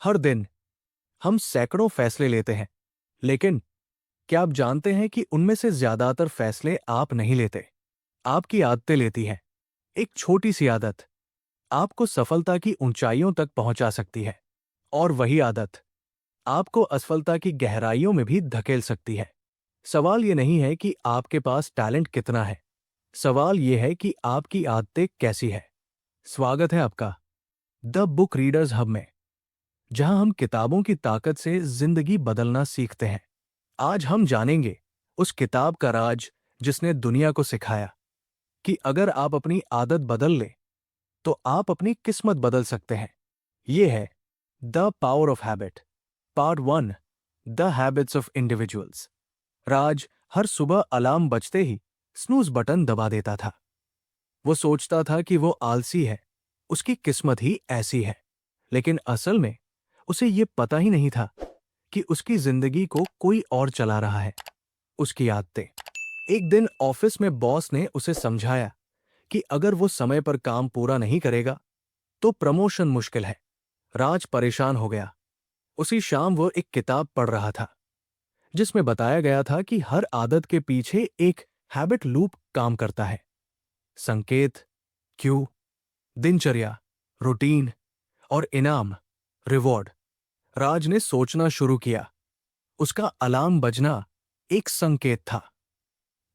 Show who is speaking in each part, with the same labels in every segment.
Speaker 1: हर दिन हम सैकड़ों फैसले लेते हैं, लेकिन क्या आप जानते हैं कि उनमें से ज्यादातर फैसले आप नहीं लेते, आपकी आदतें लेती हैं। एक छोटी सी आदत आपको सफलता की ऊंचाइयों तक पहुंचा सकती है, और वही आदत आपको असफलता की गहराइयों में भी धकेल सकती है। सवाल यह नहीं है कि आपके पास टैलेंट कितना है, सवाल यह है कि आपकी आदतें कैसी है। स्वागत है आपका द बुक रीडर्स हब में, जहां हम किताबों की ताकत से जिंदगी बदलना सीखते हैं। आज हम जानेंगे उस किताब का राज जिसने दुनिया को सिखाया कि अगर आप अपनी आदत बदल लें तो आप अपनी किस्मत बदल सकते हैं। यह है the power of habit, part 1, the habits of individuals. Raj हर सुबह अलार्म बजते ही स्नूज बटन दबा देता था। वो सोचता था कि वो आलसी है, उसकी किस्मत ही ऐसी है। लेकिन असल में उसे ये पता ही नहीं था कि उसकी जिंदगी को कोई और चला रहा है, उसकी आदतें। एक दिन ऑफिस में बॉस ने उसे समझाया कि अगर वो समय पर काम पूरा नहीं करेगा तो प्रमोशन मुश्किल है। राज परेशान हो गया। उसी शाम वो एक किताब पढ़ रहा था जिसमें बताया गया था कि हर आदत के पीछे एक हैबिट लूप काम करता है। संकेत, क्यू, दिनचर्या, रूटीन और इनाम, रिवॉर्ड। राज ने सोचना शुरू किया। उसका अलार्म बजना एक संकेत था,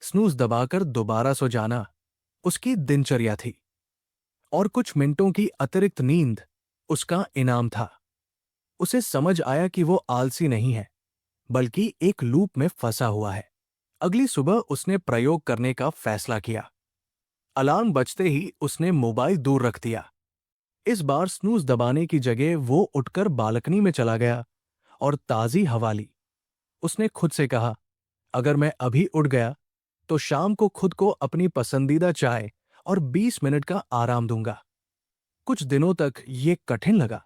Speaker 1: स्नूज दबाकर दोबारा सो जाना उसकी दिनचर्या थी, और कुछ मिनटों की अतिरिक्त नींद उसका इनाम था। उसे समझ आया कि वो आलसी नहीं है, बल्कि एक लूप में फंसा हुआ है। अगली सुबह उसने प्रयोग करने का फैसला किया। अलार्म बजते ही उसने मोबाइल दूर रख दिया। इस बार स्नूज दबाने की जगह वो उठकर बालकनी में चला गया और ताजी हवा ली। उसने खुद से कहा, अगर मैं अभी उठ गया तो शाम को खुद को अपनी पसंदीदा चाय और 20 मिनट का आराम दूंगा। कुछ दिनों तक ये कठिन लगा,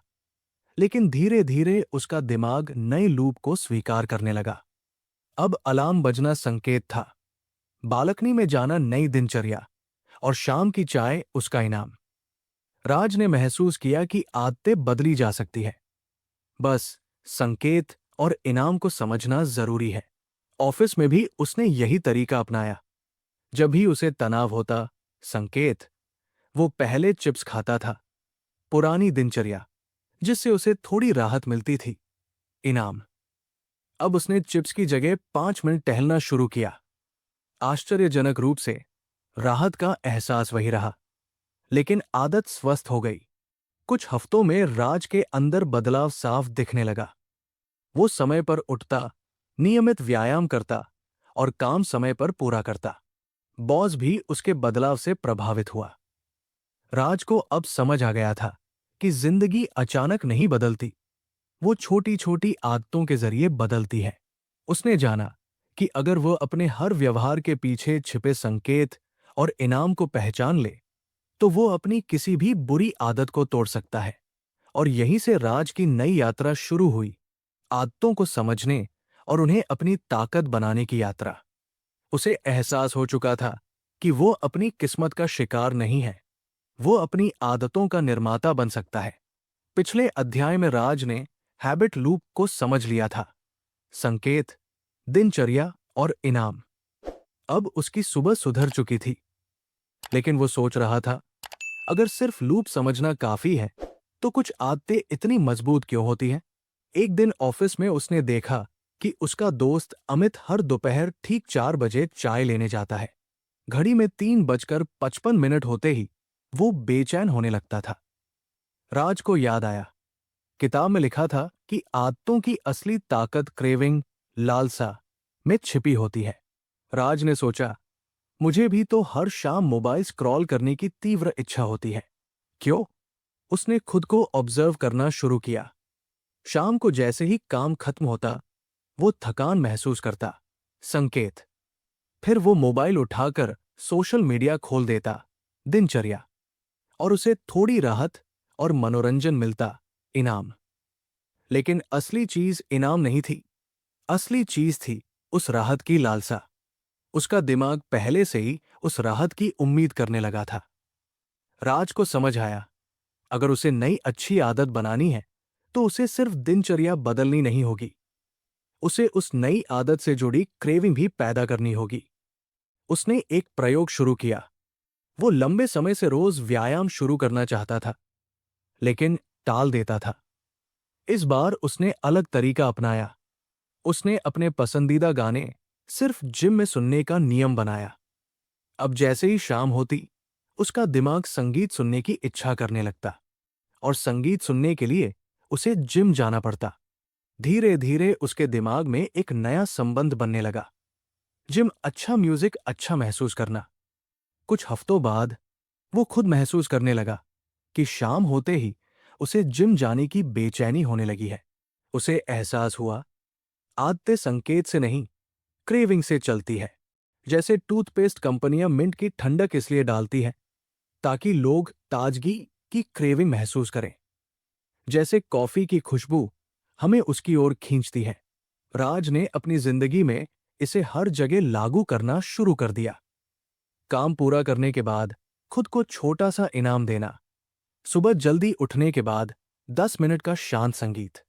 Speaker 1: लेकिन धीरे धीरे उसका दिमाग नए लूप को स्वीकार करने लगा। अब अलार्म बजना संकेत था, बालकनी में जाना नई दिनचर्या, और शाम की चाय उसका इनाम। राज ने महसूस किया कि आदतें बदली जा सकती है, बस संकेत और इनाम को समझना जरूरी है। ऑफिस में भी उसने यही तरीका अपनाया। जब भी उसे तनाव होता, संकेत, वो पहले चिप्स खाता था। पुरानी दिनचर्या, जिससे उसे थोड़ी राहत मिलती थी। इनाम, अब उसने चिप्स की जगह 5 मिनट टहलना शुरू किया। आश्चर्यजनक रूप से राहत का एहसास वही रहा, लेकिन आदत स्वस्थ हो गई। कुछ हफ्तों में राज के अंदर बदलाव साफ दिखने लगा। वो समय पर उठता, नियमित व्यायाम करता और काम समय पर पूरा करता। बॉस भी उसके बदलाव से प्रभावित हुआ। राज को अब समझ आ गया था कि जिंदगी अचानक नहीं बदलती, वो छोटी छोटी आदतों के जरिए बदलती है। उसने जाना कि अगर वो अपने हर व्यवहार के पीछे छिपे संकेत और इनाम को पहचान ले, तो वो अपनी किसी भी बुरी आदत को तोड़ सकता है। और यहीं से राज की नई यात्रा शुरू हुई, आदतों को समझने और उन्हें अपनी ताकत बनाने की यात्रा। उसे एहसास हो चुका था कि वो अपनी किस्मत का शिकार नहीं है, वो अपनी आदतों का निर्माता बन सकता है। पिछले अध्याय में राज ने हैबिट लूप को समझ लिया था, संकेत, दिनचर्या और इनाम। अब उसकी सुबह सुधर चुकी थी, लेकिन वो सोच रहा था, अगर सिर्फ लूप समझना काफी है तो कुछ आदतें इतनी मजबूत क्यों होती हैं। एक दिन ऑफिस में उसने देखा कि उसका दोस्त अमित हर दोपहर ठीक 4 बजे चाय लेने जाता है। घड़ी में 3:55 होते ही वो बेचैन होने लगता था। राज को याद आया, किताब में लिखा था कि आदतों की असली ताकत क्रेविंग, लालसा में छिपी होती है। राज ने सोचा, मुझे भी तो हर शाम मोबाइल स्क्रॉल करने की तीव्र इच्छा होती है, क्यों? उसने खुद को ऑब्जर्व करना शुरू किया। शाम को जैसे ही काम खत्म होता, वो थकान महसूस करता। संकेत, फिर वो मोबाइल उठाकर सोशल मीडिया खोल देता। दिनचर्या, और उसे थोड़ी राहत और मनोरंजन मिलता। इनाम, लेकिन असली चीज इनाम नहीं थी, असली चीज थी उस राहत की लालसा। उसका दिमाग पहले से ही उस राहत की उम्मीद करने लगा था। राज को समझ आया, अगर उसे नई अच्छी आदत बनानी है तो उसे सिर्फ दिनचर्या बदलनी नहीं होगी, उसे उस नई आदत से जुड़ी क्रेविंग भी पैदा करनी होगी। उसने एक प्रयोग शुरू किया। वो लंबे समय से रोज व्यायाम शुरू करना चाहता था, लेकिन टाल देता था। इस बार उसने अलग तरीका अपनाया। उसने अपने पसंदीदा गाने सिर्फ जिम में सुनने का नियम बनाया। अब जैसे ही शाम होती, उसका दिमाग संगीत सुनने की इच्छा करने लगता, और संगीत सुनने के लिए उसे जिम जाना पड़ता। धीरे धीरे उसके दिमाग में एक नया संबंध बनने लगा। जिम अच्छा म्यूजिक, अच्छा महसूस करना। कुछ हफ्तों बाद वो खुद महसूस करने लगा कि शाम होते ही उसे जिम जाने की बेचैनी होने लगी है। उसे एहसास हुआ, आदतें संकेत से नहीं, क्रेविंग से चलती है। जैसे टूथपेस्ट कंपनियां मिंट की ठंडक इसलिए डालती है ताकि लोग ताजगी की क्रेविंग महसूस करें। जैसे कॉफी की खुशबू हमें उसकी ओर खींचती है। राज ने अपनी जिंदगी में इसे हर जगह लागू करना शुरू कर दिया। काम पूरा करने के बाद खुद को छोटा सा इनाम देना, सुबह जल्दी उठने के बाद 10 मिनट का शांत संगीत,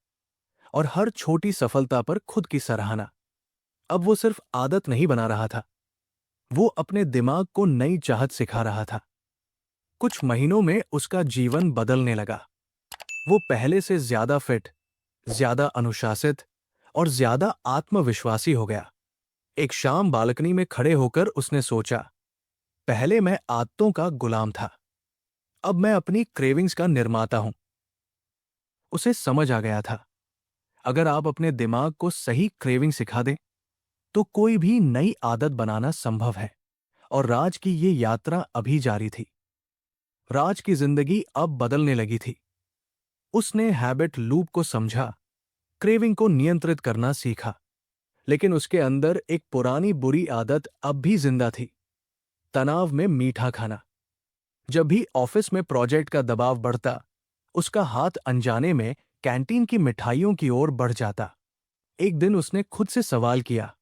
Speaker 1: और हर छोटी सफलता पर खुद की सराहना। अब वो सिर्फ आदत नहीं बना रहा था, वो अपने दिमाग को नई चाहत सिखा रहा था। कुछ महीनों में उसका जीवन बदलने लगा। वो पहले से ज्यादा फिट, ज्यादा अनुशासित और ज्यादा आत्मविश्वासी हो गया। एक शाम बालकनी में खड़े होकर उसने सोचा, पहले मैं आदतों का गुलाम था, अब मैं अपनी क्रेविंग्स का निर्माता हूं। उसे समझ आ गया था, अगर आप अपने दिमाग को सही क्रेविंग सिखा दें, तो कोई भी नई आदत बनाना संभव है। और राज की ये यात्रा अभी जारी थी। राज की जिंदगी अब बदलने लगी थी। उसने हैबिट लूप को समझा, क्रेविंग को नियंत्रित करना सीखा। लेकिन उसके अंदर एक पुरानी बुरी आदत अब भी जिंदा थी, तनाव में मीठा खाना। जब भी ऑफिस में प्रोजेक्ट का दबाव बढ़ता, उसका हाथ अनजाने में कैंटीन की मिठाइयों की ओर बढ़ जाता। एक दिन उसने खुद से सवाल किया,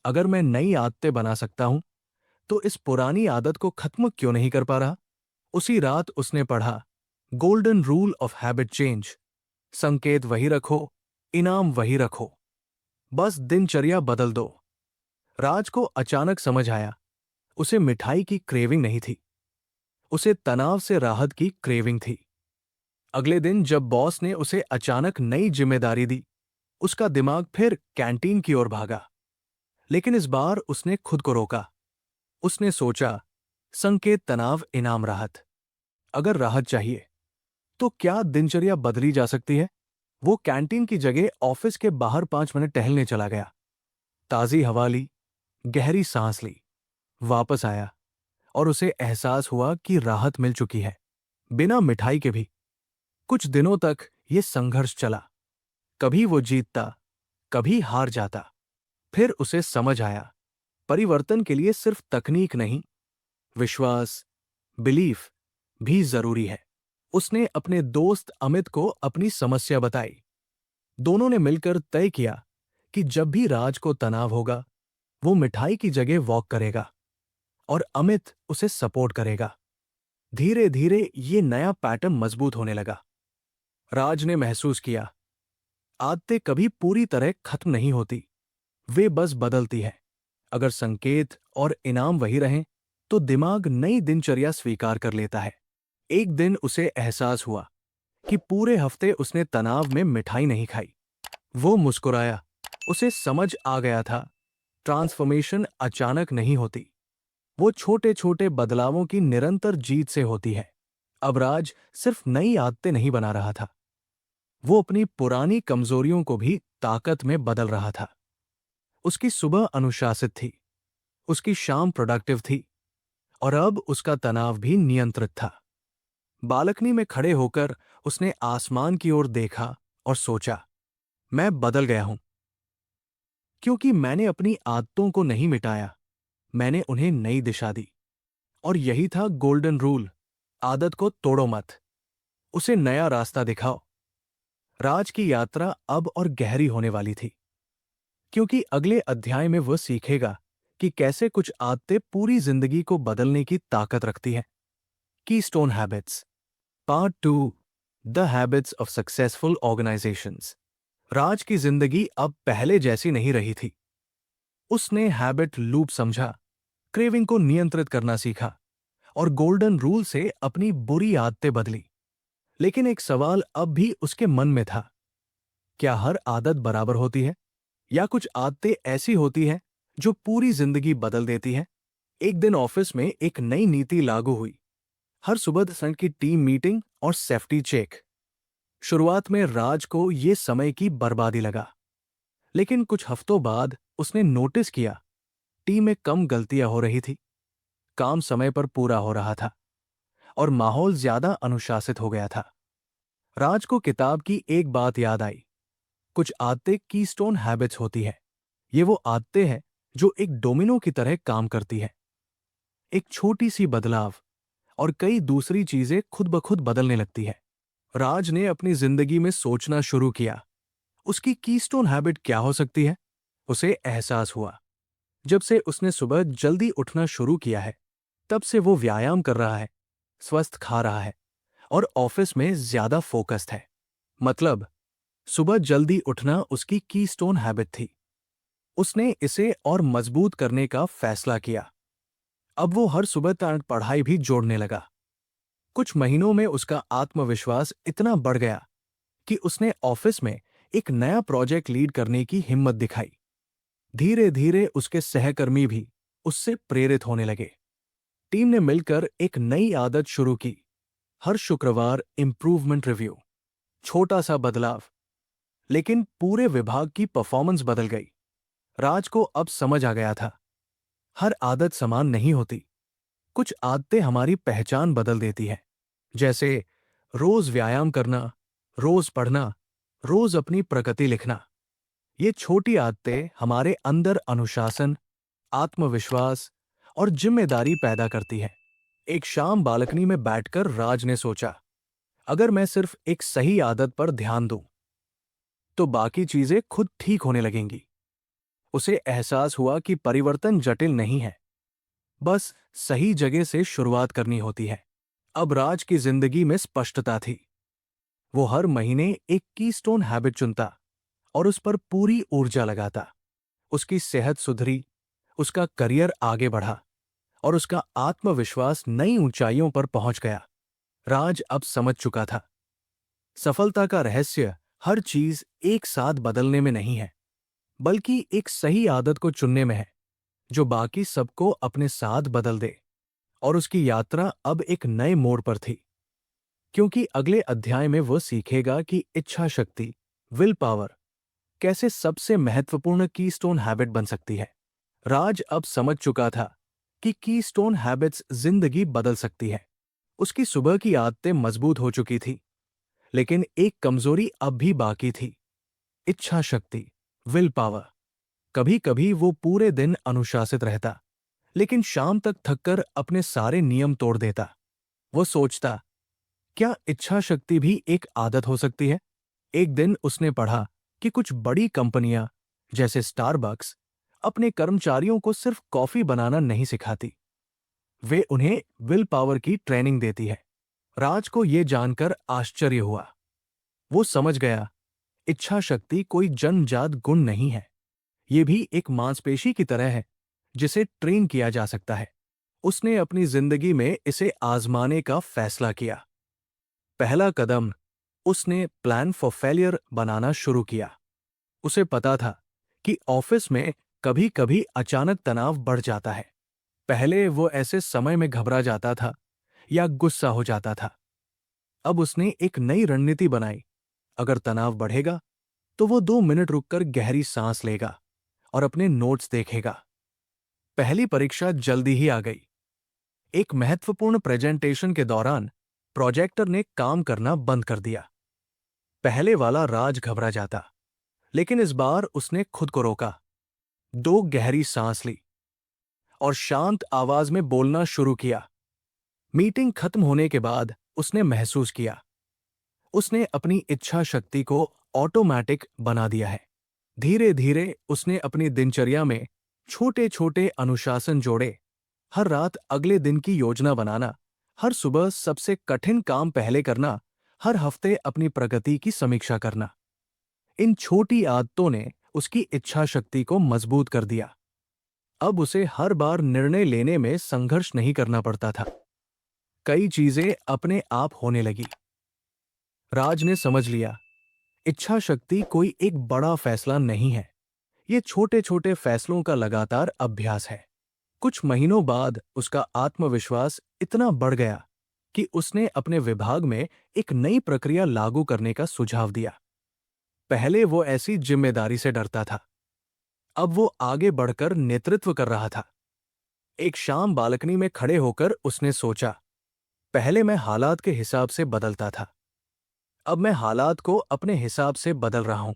Speaker 1: अगर मैं नई आदतें बना सकता हूं, तो इस पुरानी आदत को खत्म क्यों नहीं कर पा रहा? उसी रात उसने पढ़ा, golden rule of habit change. संकेत वही रखो, इनाम वही रखो, बस दिनचर्या बदल दो। राज को अचानक समझ आया, उसे मिठाई की क्रेविंग नहीं थी, उसे तनाव से राहत की क्रेविंग थी। अगले दिन जब बॉस ने उसे अचानक नई जिम्मेदारी दी, उसका दिमाग फिर कैंटीन की ओर भागा। लेकिन इस बार उसने खुद को रोका। उसने सोचा, संकेत तनाव, इनाम राहत। अगर राहत चाहिए, तो क्या दिनचर्या बदली जा सकती है? वो कैंटीन की जगह ऑफिस के बाहर 5 मिनट टहलने चला गया। ताजी हवा ली, गहरी सांस ली, वापस आया, और उसे एहसास हुआ कि राहत मिल चुकी है, बिना मिठाई के भी। कुछ दिनों तक ये संघर्ष चला। कभी वो जीतता, कभी हार जाता। फिर उसे समझ आया, परिवर्तन के लिए सिर्फ तकनीक नहीं, विश्वास, बिलीफ भी जरूरी है। उसने अपने दोस्त अमित को अपनी समस्या बताई। दोनों ने मिलकर तय किया कि जब भी राज को तनाव होगा, वो मिठाई की जगह वॉक करेगा, और अमित उसे सपोर्ट करेगा। धीरे धीरे ये नया पैटर्न मजबूत होने लगा। राज ने महसूस किया, आदतें कभी पूरी तरह खत्म नहीं होती, वे बस बदलती है। अगर संकेत और इनाम वही रहें, तो दिमाग नई दिनचर्या स्वीकार कर लेता है। एक दिन उसे एहसास हुआ कि पूरे हफ्ते उसने तनाव में मिठाई नहीं खाई। वो मुस्कुराया। उसे समझ आ गया था, ट्रांसफॉर्मेशन अचानक नहीं होती, वो छोटे छोटे बदलावों की निरंतर जीत से होती है। अब राज सिर्फ नई आदतें नहीं बना रहा था, वो अपनी पुरानी कमजोरियों को भी ताकत में बदल रहा था। उसकी सुबह अनुशासित थी, उसकी शाम प्रोडक्टिव थी, और अब उसका तनाव भी नियंत्रित था। बालकनी में खड़े होकर उसने आसमान की ओर देखा और सोचा, मैं बदल गया हूं, क्योंकि मैंने अपनी आदतों को नहीं मिटाया, मैंने उन्हें नई दिशा दी। और यही था गोल्डन रूल, आदत को तोड़ो मत, उसे नया रास्ता दिखाओ। राज की यात्रा अब और गहरी होने वाली थी, क्योंकि अगले अध्याय में वह सीखेगा कि कैसे कुछ आदतें पूरी जिंदगी को बदलने की ताकत रखती हैं। Keystone habits part 2। The habits of successful organisations. Raj की जिंदगी अब पहले जैसी नहीं रही थी। उसने हैबिट लूप समझा, क्रेविंग को नियंत्रित करना सीखा और गोल्डन रूल से अपनी बुरी आदतें बदली। लेकिन एक सवाल अब भी उसके मन में था, क्या हर आदत बराबर होती है या कुछ आदतें ऐसी होती हैं जो पूरी जिंदगी बदल देती हैं? एक दिन ऑफिस में एक नई नीति लागू हुई। हर सुबह 10 की टीम मीटिंग और सेफ्टी चेक। शुरुआत में राज को यह समय की बर्बादी लगा, लेकिन कुछ हफ्तों बाद उसने नोटिस किया टीम में कम गलतियां हो रही थी, काम समय पर पूरा हो रहा था और माहौल ज्यादा अनुशासित हो गया था। राज को किताब की एक बात याद आई, कुछ आदतें कीस्टोन हैबिट्स होती है। ये वो आदतें हैं जो एक डोमिनो की तरह काम करती है। एक छोटी सी बदलाव और कई दूसरी चीजें खुद ब खुद बदलने लगती है। राज ने अपनी जिंदगी में सोचना शुरू किया, उसकी कीस्टोन हैबिट क्या हो सकती है। उसे एहसास हुआ, जब से उसने सुबह जल्दी उठना शुरू किया है, तब से वो व्यायाम कर रहा है, स्वस्थ खा रहा है और ऑफिस में ज्यादा फोकस्ड है। मतलब, सुबह जल्दी उठना उसकी कीस्टोन हैबिट थी। उसने इसे और मजबूत करने का फैसला किया। अब वो हर सुबह पढ़ाई भी जोड़ने लगा। कुछ महीनों में उसका आत्मविश्वास इतना बढ़ गया कि उसने ऑफिस में एक नया प्रोजेक्ट लीड करने की हिम्मत दिखाई। धीरे धीरे उसके सहकर्मी भी उससे प्रेरित होने लगे। टीम ने मिलकर एक नई आदत शुरू की, हर शुक्रवार इंप्रूवमेंट रिव्यू। छोटा सा बदलाव, लेकिन पूरे विभाग की परफॉर्मेंस बदल गई। राज को अब समझ आ गया था, हर आदत समान नहीं होती। कुछ आदतें हमारी पहचान बदल देती हैं, जैसे रोज व्यायाम करना, रोज पढ़ना, रोज अपनी प्रगति लिखना। ये छोटी आदतें हमारे अंदर अनुशासन, आत्मविश्वास और जिम्मेदारी पैदा करती हैं। एक शाम बालकनी में बैठकर राज ने सोचा, अगर मैं सिर्फ एक सही आदत पर ध्यान दूं, तो बाकी चीजें खुद ठीक होने लगेंगी। उसे एहसास हुआ कि परिवर्तन जटिल नहीं है, बस सही जगह से शुरुआत करनी होती है। अब राज की जिंदगी में स्पष्टता थी। वो हर महीने एक कीस्टोन हैबिट चुनता और उस पर पूरी ऊर्जा लगाता। उसकी सेहत सुधरी, उसका करियर आगे बढ़ा और उसका आत्मविश्वास नई ऊंचाइयों पर पहुंच गया। राज अब समझ चुका था, सफलता का रहस्य हर चीज एक साथ बदलने में नहीं है, बल्कि एक सही आदत को चुनने में है, जो बाकी सबको अपने साथ बदल दे। और उसकी यात्रा अब एक नए मोड़ पर थी, क्योंकि अगले अध्याय में वो सीखेगा कि इच्छा शक्ति, विल पावर कैसे सबसे महत्वपूर्ण कीस्टोन हैबिट बन सकती है। राज अब समझ चुका था कि कीस्टोन हैबिट्स जिंदगी बदल सकती है। उसकी सुबह की आदतें मजबूत हो चुकी थी, लेकिन एक कमजोरी अब भी बाकी थी, इच्छा शक्ति, विल पावर। कभी कभी वो पूरे दिन अनुशासित रहता, लेकिन शाम तक थककर अपने सारे नियम तोड़ देता। वो सोचता, क्या इच्छा शक्ति भी एक आदत हो सकती है? एक दिन उसने पढ़ा कि कुछ बड़ी कंपनियां, जैसे स्टारबक्स, अपने कर्मचारियों को सिर्फ कॉफी बनाना नहीं सिखाती, वे उन्हें विल पावर की ट्रेनिंग देती है। राज को यह जानकर आश्चर्य हुआ। वो समझ गया, इच्छा शक्ति कोई जन्मजात गुण नहीं है, ये भी एक मांसपेशी की तरह है जिसे ट्रेन किया जा सकता है। उसने अपनी जिंदगी में इसे आजमाने का फैसला किया। पहला कदम, उसने प्लान फॉर फेलियर बनाना शुरू किया। उसे पता था कि ऑफिस में कभी कभी अचानक तनाव बढ़ जाता है। पहले वो ऐसे समय में घबरा जाता था या गुस्सा हो जाता था। अब उसने एक नई रणनीति बनाई, अगर तनाव बढ़ेगा तो वो 2 मिनट रुककर गहरी सांस लेगा और अपने नोट्स देखेगा। पहली परीक्षा जल्दी ही आ गई। एक महत्वपूर्ण प्रेजेंटेशन के दौरान प्रोजेक्टर ने काम करना बंद कर दिया। पहले वाला राज घबरा जाता, लेकिन इस बार उसने खुद को रोका, 2 गहरी सांस ली और शांत आवाज में बोलना शुरू किया। मीटिंग खत्म होने के बाद उसने महसूस किया, उसने अपनी इच्छा शक्ति को ऑटोमेटिक बना दिया है। धीरे धीरे उसने अपनी दिनचर्या में छोटे छोटे अनुशासन जोड़े, हर रात अगले दिन की योजना बनाना, हर सुबह सबसे कठिन काम पहले करना हर हफ्ते अपनी प्रगति की समीक्षा करना। इन छोटी आदतों ने उसकी इच्छा शक्ति को मजबूत कर दिया। अब उसे हर बार निर्णय लेने में संघर्ष नहीं करना पड़ता था। कई चीजें अपने आप होने लगी। राज ने समझ लिया, इच्छा शक्ति कोई एक बड़ा फैसला नहीं है, ये छोटे छोटे फैसलों का लगातार अभ्यास है। कुछ महीनों बाद उसका आत्मविश्वास इतना बढ़ गया कि उसने अपने विभाग में एक नई प्रक्रिया लागू करने का सुझाव दिया। पहले वो ऐसी जिम्मेदारी से डरता था, अब वो आगे बढ़कर नेतृत्व कर रहा था। एक शाम बालकनी में खड़े होकर उसने सोचा, पहले मैं हालात के हिसाब से बदलता था, अब मैं हालात को अपने हिसाब से बदल रहा हूं।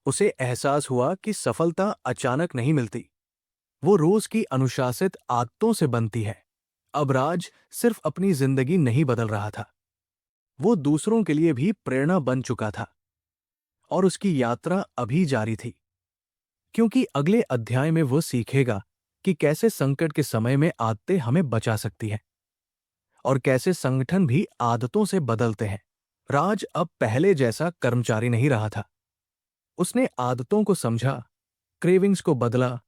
Speaker 1: उसे एहसास हुआ कि सफलता अचानक नहीं मिलती, वो रोज की अनुशासित आदतों से बनती है। अब राज सिर्फ अपनी जिंदगी नहीं बदल रहा था, वो दूसरों के लिए भी प्रेरणा बन चुका था। और उसकी यात्रा अभी जारी थी, क्योंकि अगले अध्याय में वो सीखेगा कि कैसे संकट के समय में आदतें हमें बचा सकती हैं और कैसे संगठन भी आदतों से बदलते हैं। राज अब पहले जैसा कर्मचारी नहीं रहा था। उसने आदतों को समझा, क्रेविंग्स को बदला,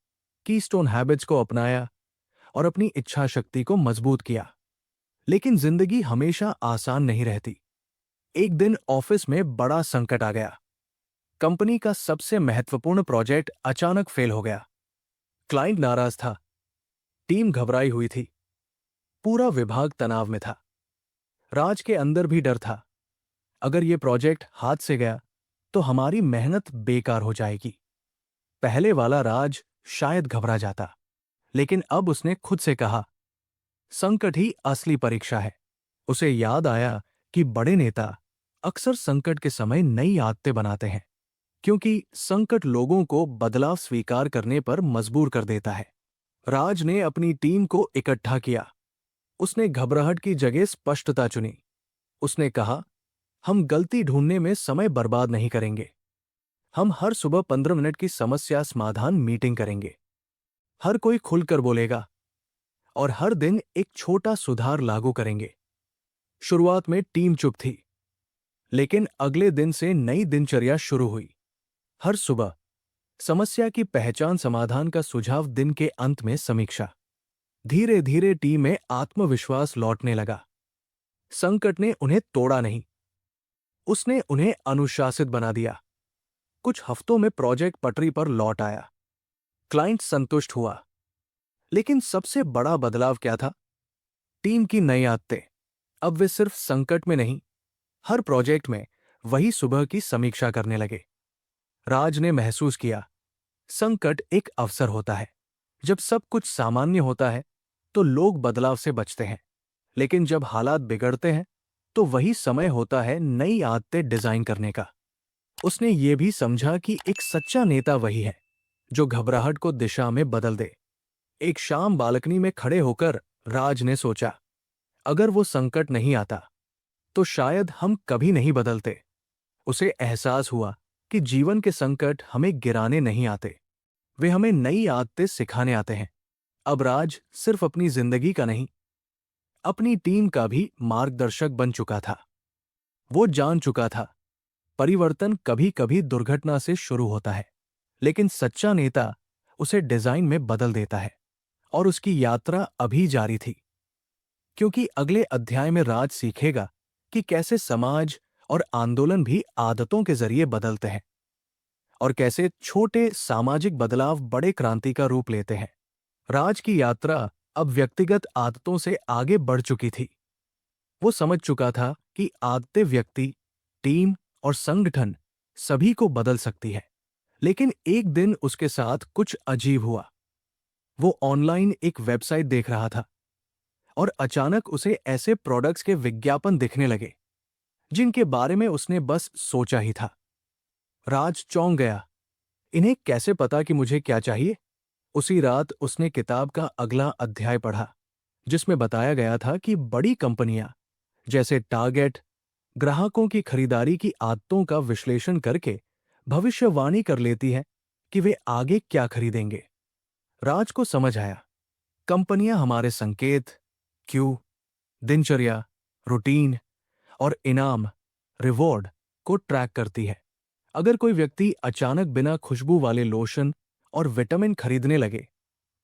Speaker 1: कीस्टोन हैबिट्स को अपनाया और अपनी इच्छा शक्ति को मजबूत किया। लेकिन जिंदगी हमेशा आसान नहीं रहती। एक दिन ऑफिस में बड़ा संकट आ गया। कंपनी का सबसे महत्वपूर्ण प्रोजेक्ट अचानक फेल हो गया। क्लाइंट नाराज था, टीम घबराई हुई थी, पूरा विभाग तनाव में था। राज के अंदर भी डर था, अगर ये प्रोजेक्ट हाथ से गया तो हमारी मेहनत बेकार हो जाएगी। पहले वाला राज शायद घबरा जाता, लेकिन अब उसने खुद से कहा, संकट ही असली परीक्षा है। उसे याद आया कि बड़े नेता अक्सर संकट के समय नई आदतें बनाते हैं, क्योंकि संकट लोगों को बदलाव स्वीकार करने पर मजबूर कर देता है। राज ने अपनी टीम को इकट्ठा किया। उसने घबराहट की जगह स्पष्टता चुनी। उसने कहा, हम गलती ढूंढने में समय बर्बाद नहीं करेंगे। हम हर सुबह 15 मिनट की समस्या समाधान मीटिंग करेंगे। हर कोई खुलकर बोलेगा और हर दिन एक छोटा सुधार लागू करेंगे। शुरुआत में टीम चुप थी, लेकिन अगले दिन से नई दिनचर्या शुरू हुई। हर सुबह समस्या की पहचान, समाधान का सुझाव, दिन के अंत में समीक्षा। धीरे धीरे टीम में आत्मविश्वास लौटने लगा। संकट ने उन्हें तोड़ा नहीं, उसने उन्हें अनुशासित बना दिया। कुछ हफ्तों में प्रोजेक्ट पटरी पर लौट आया। क्लाइंट संतुष्ट हुआ। लेकिन सबसे बड़ा बदलाव क्या था? टीम की नई आदतें। अब वे सिर्फ संकट में नहीं, हर प्रोजेक्ट में वही सुबह की समीक्षा करने लगे। राज ने महसूस किया, संकट एक अवसर होता है। जब सब कुछ सामान्य होता है तो लोग बदलाव से बचते हैं, लेकिन जब हालात बिगड़ते हैं तो वही समय होता है नई आदतें डिजाइन करने का। उसने ये भी समझा कि एक सच्चा नेता वही है जो घबराहट को दिशा में बदल दे। एक शाम बालकनी में खड़े होकर राज ने सोचा, अगर वो संकट नहीं आता तो शायद हम कभी नहीं बदलते। उसे एहसास हुआ कि जीवन के संकट हमें गिराने नहीं आते, वे हमें नई आदतें सिखाने आते हैं। अब राज सिर्फ अपनी जिंदगी का नहीं, अपनी टीम का भी मार्गदर्शक बन चुका था। वो जान चुका था, परिवर्तन कभी कभी दुर्घटना से शुरू होता है, लेकिन सच्चा नेता उसे डिजाइन में बदल देता है। और उसकी यात्रा अभी जारी थी, क्योंकि अगले अध्याय में राज सीखेगा कि कैसे समाज और आंदोलन भी आदतों के जरिए बदलते हैं और कैसे छोटे सामाजिक बदलाव बड़े क्रांति का रूप लेते हैं। राज की यात्रा अब व्यक्तिगत आदतों से आगे बढ़ चुकी थी। वो समझ चुका था कि आदतें व्यक्ति, टीम और संगठन सभी को बदल सकती है। लेकिन एक दिन उसके साथ कुछ अजीब हुआ। वो ऑनलाइन एक वेबसाइट देख रहा था और अचानक उसे ऐसे प्रोडक्ट्स के विज्ञापन दिखने लगे जिनके बारे में उसने बस सोचा ही था। राज चौंक गया, इन्हें कैसे पता कि मुझे क्या चाहिए? उसी रात उसने किताब का अगला अध्याय पढ़ा, जिसमें बताया गया था कि बड़ी कंपनियां जैसे टारगेट ग्राहकों की खरीदारी की आदतों का विश्लेषण करके भविष्यवाणी कर लेती है कि वे आगे क्या खरीदेंगे। राज को समझ आया, कंपनियां हमारे संकेत, क्यू, दिनचर्या, रूटीन और इनाम, रिवॉर्ड को ट्रैक करती है। अगर कोई व्यक्ति अचानक बिना खुशबू वाले लोशन और विटामिन खरीदने लगे,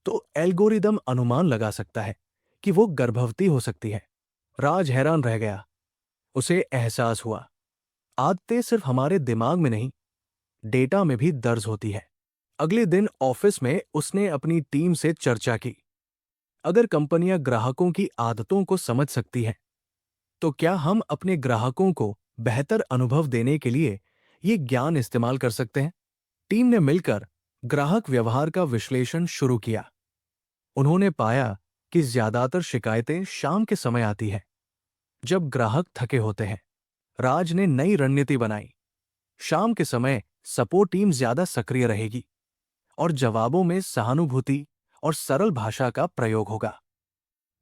Speaker 1: तो एल्गोरिदम अनुमान लगा सकता है कि वो गर्भवती हो सकती है। राज हैरान रह गया। उसे एहसास हुआ, आदतें सिर्फ हमारे दिमाग में नहीं, डेटा में भी दर्ज होती है। अगले दिन ऑफिस में उसने अपनी टीम से चर्चा की। अगर कंपनियां ग्राहकों की आदतों को समझ सकती हैं, तो क्या हम अपने ग्राहकों को बेहतर अनुभव देने के लिए ये ज्ञान इस्तेमाल कर सकते हैं? टीम ने मिलकर ग्राहक व्यवहार का विश्लेषण शुरू किया। उन्होंने पाया कि ज्यादातर शिकायतें शाम के समय आती हैं, जब ग्राहक थके होते हैं। राज ने नई रणनीति बनाई। शाम के समय सपोर्ट टीम ज्यादा सक्रिय रहेगी और जवाबों में सहानुभूति और सरल भाषा का प्रयोग होगा।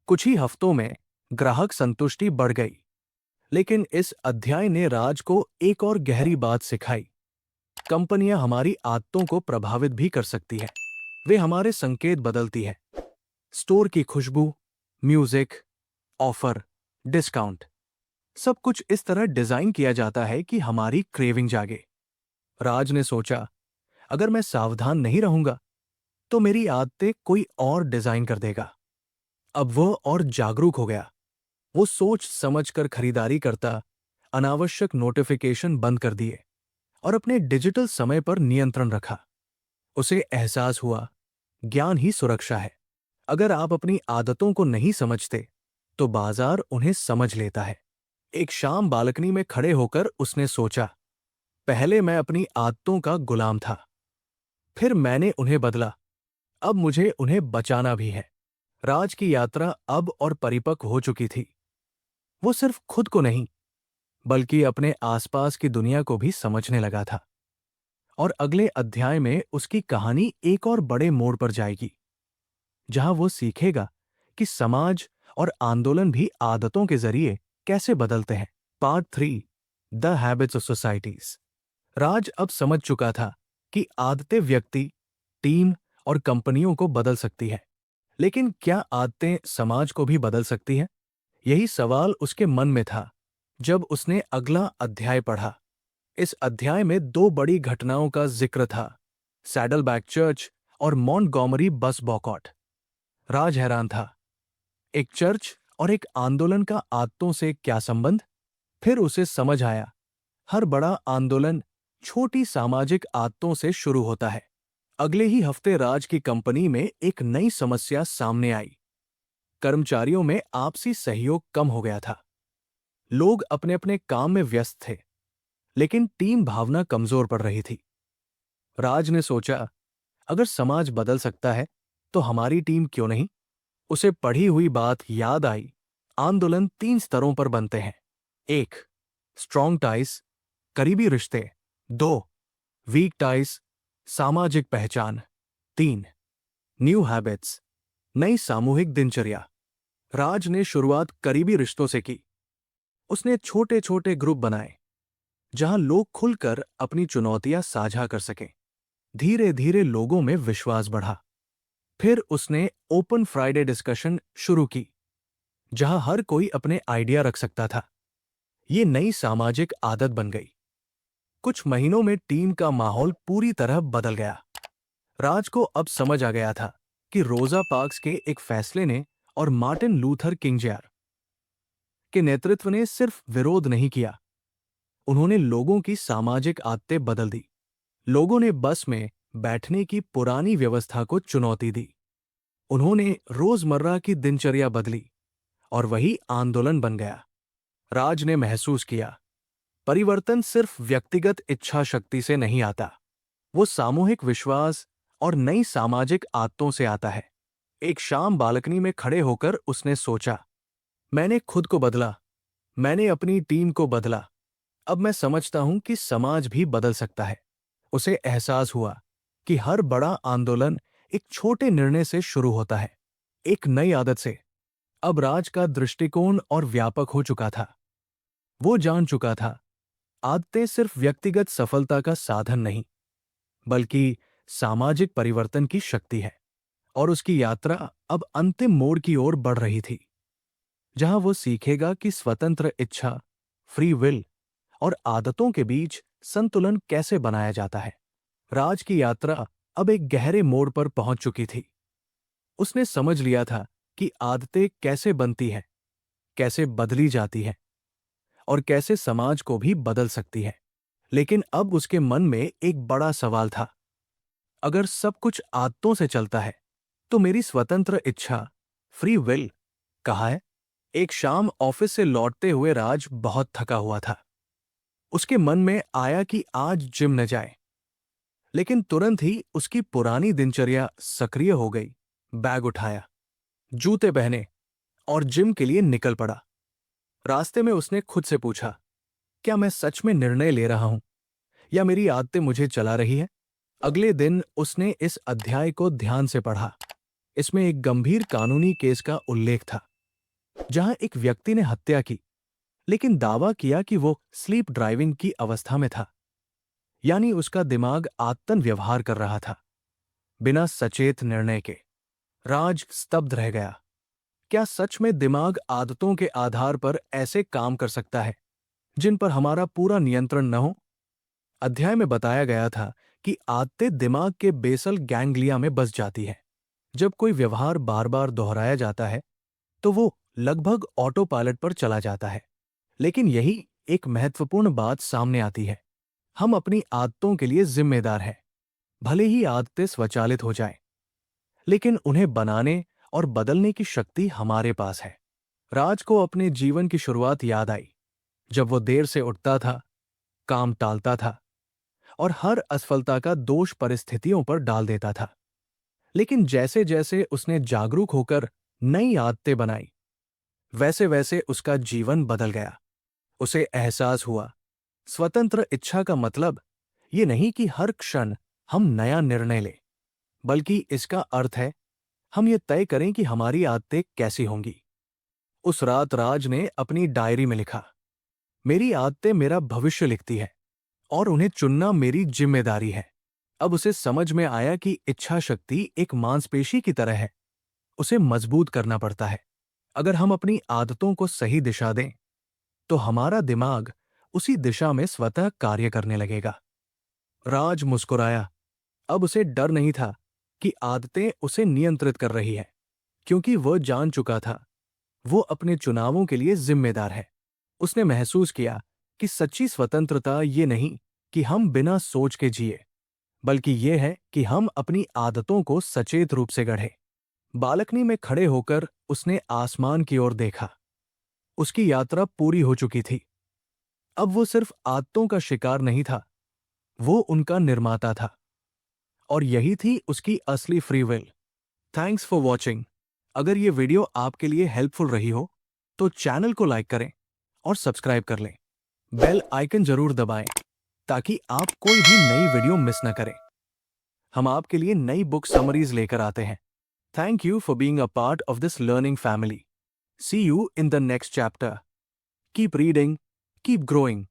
Speaker 1: कुछ ही हफ्तों में ग्राहक संतुष्टि बढ़ गई। लेकिन इस अध्याय ने राज को एक और गहरी बात सिखाई। कंपनियां हमारी आदतों को प्रभावित भी कर सकती हैं। वे हमारे संकेत बदलती हैं। स्टोर की खुशबू, म्यूजिक, ऑफर, डिस्काउंट, सब कुछ इस तरह डिजाइन किया जाता है कि हमारी क्रेविंग जागे। राज ने सोचा, अगर मैं सावधान नहीं रहूंगा, तो मेरी आदतें कोई और डिजाइन कर देगा। अब वो और जागरूक हो गया। वो सोच समझकर खरीदारी करता, अनावश्यक नोटिफिकेशन बंद कर दिए और अपने डिजिटल समय पर नियंत्रण रखा। उसे एहसास हुआ, ज्ञान ही सुरक्षा है। अगर आप अपनी आदतों को नहीं समझते, तो बाजार उन्हें समझ लेता है। एक शाम बालकनी में खड़े होकर उसने सोचा, पहले मैं अपनी आदतों का गुलाम था, फिर मैंने उन्हें बदला, अब मुझे उन्हें बचाना भी है। राज की यात्रा अब और परिपक्व हो चुकी थी। वो सिर्फ खुद को नहीं, बल्कि अपने आसपास की दुनिया को भी समझने लगा था। और अगले अध्याय में उसकी कहानी एक और बड़े मोड़ पर जाएगी, जहां वो सीखेगा कि समाज और आंदोलन भी आदतों के जरिए कैसे बदलते हैं। Part 3, the habits of societies. Raj अब समझ चुका था कि आदतें व्यक्ति, टीम और कंपनियों को बदल सकती है, लेकिन क्या आदतें समाज को भी बदल सकती हैं? यही सवाल उसके मन में था जब उसने अगला अध्याय पढ़ा। इस अध्याय में दो बड़ी घटनाओं का जिक्र था, सैडलबैक चर्च और मॉन्टगोमरी बस बॉयकॉट। राज हैरान था, एक चर्च और एक आंदोलन का आदतों से क्या संबंध? फिर उसे समझ आया, हर बड़ा आंदोलन छोटी सामाजिक आदतों से शुरू होता है। अगले ही हफ्ते राज की कंपनी में एक नई समस्या सामने आई। कर्मचारियों में आपसी सहयोग कम हो गया था। लोग अपने अपने काम में व्यस्त थे, लेकिन टीम भावना कमजोर पड़ रही थी। राज ने सोचा, अगर समाज बदल सकता है, तो हमारी टीम क्यों नहीं? उसे पढ़ी हुई बात याद आई। आंदोलन 3 स्तरों पर बनते हैं। 1, स्ट्रॉन्ग टाइज, करीबी रिश्ते। 2, वीक टाइज, सामाजिक पहचान। 3, न्यू हैबिट्स, नई सामूहिक दिनचर्या। राज ने शुरुआत करीबी रिश्तों से की। उसने छोटे छोटे ग्रुप बनाए, जहां लोग खुलकर अपनी चुनौतियां साझा कर सकें। धीरे धीरे लोगों में विश्वास बढ़ा। फिर उसने ओपन फ्राइडे डिस्कशन शुरू की, जहां हर कोई अपने आइडिया रख सकता था। ये नई सामाजिक आदत बन गई। कुछ महीनों में टीम का माहौल पूरी तरह बदल गया। राज को अब समझ आ गया था कि रोजा पार्क्स के एक फैसले ने और मार्टिन लूथर किंग जूनियर के नेतृत्व ने सिर्फ विरोध नहीं किया, उन्होंने लोगों की सामाजिक आदतें बदल दी। लोगों ने बस में बैठने की पुरानी व्यवस्था को चुनौती दी। उन्होंने रोजमर्रा की दिनचर्या बदली और वही आंदोलन बन गया। राज ने महसूस किया, परिवर्तन सिर्फ व्यक्तिगत इच्छा शक्ति से नहीं आता, वो सामूहिक विश्वास और नई सामाजिक आदतों से आता है। एक शाम बालकनी में खड़े होकर उसने सोचा, मैंने खुद को बदला, मैंने अपनी टीम को बदला, अब मैं समझता हूं कि समाज भी बदल सकता है। उसे एहसास हुआ कि हर बड़ा आंदोलन एक छोटे निर्णय से शुरू होता है, एक नई आदत से। अब राज का दृष्टिकोण और व्यापक हो चुका था। वो जान चुका था, आदतें सिर्फ व्यक्तिगत सफलता का साधन नहीं, बल्कि सामाजिक परिवर्तन की शक्ति है। और उसकी यात्रा अब अंतिम मोड़ की ओर बढ़ रही थी, जहां वो सीखेगा कि स्वतंत्र इच्छा, फ्री विल और आदतों के बीच संतुलन कैसे बनाया जाता है। राज की यात्रा अब एक गहरे मोड़ पर पहुंच चुकी थी। उसने समझ लिया था कि आदतें कैसे बनती हैं, कैसे बदली जाती हैं और कैसे समाज को भी बदल सकती है। लेकिन अब उसके मन में एक बड़ा सवाल था। अगर सब कुछ आदतों से चलता है तो मेरी स्वतंत्र इच्छा, फ्री विल, कहाँ है? एक शाम ऑफिस से लौटते हुए राज बहुत थका हुआ था। उसके मन में आया कि आज जिम न जाए, लेकिन तुरंत ही उसकी पुरानी दिनचर्या सक्रिय हो गई। बैग उठाया, जूते पहने और जिम के लिए निकल पड़ा। रास्ते में उसने खुद से पूछा, क्या मैं सच में निर्णय ले रहा हूं या मेरी आदतें मुझे चला रही है? अगले दिन उसने इस अध्याय को ध्यान से पढ़ा। इसमें एक गंभीर कानूनी केस का उल्लेख था, जहां एक व्यक्ति ने हत्या की, लेकिन दावा किया कि वो स्लीप ड्राइविंग की अवस्था में था, यानी उसका दिमाग आत्तन व्यवहार कर रहा था, बिना सचेत निर्णय के। राज स्तब्ध रह गया। क्या सच में दिमाग आदतों के आधार पर ऐसे काम कर सकता है जिन पर हमारा पूरा नियंत्रण न हो? अध्याय में बताया गया था कि आदतें दिमाग के बेसल गैंग्लिया में बस जाती है। जब कोई व्यवहार बार बार दोहराया जाता है तो वो लगभग ऑटो पायलट पर चला जाता है। लेकिन यही एक महत्वपूर्ण बात सामने आती है। हम अपनी आदतों के लिए जिम्मेदार हैं। भले ही आदतें स्वचालित हो जाएं, लेकिन उन्हें बनाने और बदलने की शक्ति हमारे पास है। राज को अपने जीवन की शुरुआत याद आई, जब वो देर से उठता था, काम टालता था और हर असफलता का दोष परिस्थितियों पर डाल देता था। लेकिन जैसे जैसे उसने जागरूक होकर नई आदतें बनाई, वैसे वैसे उसका जीवन बदल गया। उसे एहसास हुआ, स्वतंत्र इच्छा का मतलब ये नहीं कि हर क्षण हम नया निर्णय लें, बल्कि इसका अर्थ है हम ये तय करें कि हमारी आदतें कैसी होंगी। उस रात राज ने अपनी डायरी में लिखा, मेरी आदतें मेरा भविष्य लिखती है और उन्हें चुनना मेरी जिम्मेदारी है। अब उसे समझ में आया कि इच्छा शक्ति एक मांसपेशी की तरह है, उसे मजबूत करना पड़ता है। अगर हम अपनी आदतों को सही दिशा दें तो हमारा दिमाग उसी दिशा में स्वतः कार्य करने लगेगा। राज मुस्कुराया। अब उसे डर नहीं था कि आदतें उसे नियंत्रित कर रही है, क्योंकि वह जान चुका था वो अपने चुनावों के लिए जिम्मेदार है। उसने महसूस किया कि सच्ची स्वतंत्रता ये नहीं कि हम बिना सोच के जिए, बल्कि ये है कि हम अपनी आदतों को सचेत रूप से गढ़ें। बालकनी में खड़े होकर उसने आसमान की ओर देखा। उसकी यात्रा पूरी हो चुकी थी। अब वो सिर्फ आदतों का शिकार नहीं था, वो उनका निर्माता था। और यही थी उसकी असली free will. Thanks for watching. अगर ये वीडियो आपके लिए हेल्पफुल रही हो तो चैनल को लाइक करें और सब्सक्राइब कर लें। बेल आइकन जरूर दबाएं ताकि आप कोई भी नई वीडियो मिस न करें। हम आपके लिए नई बुक समरीज लेकर आते हैं। Thank you for being a part of this learning family. See you in the next chapter. Keep reading, keep growing.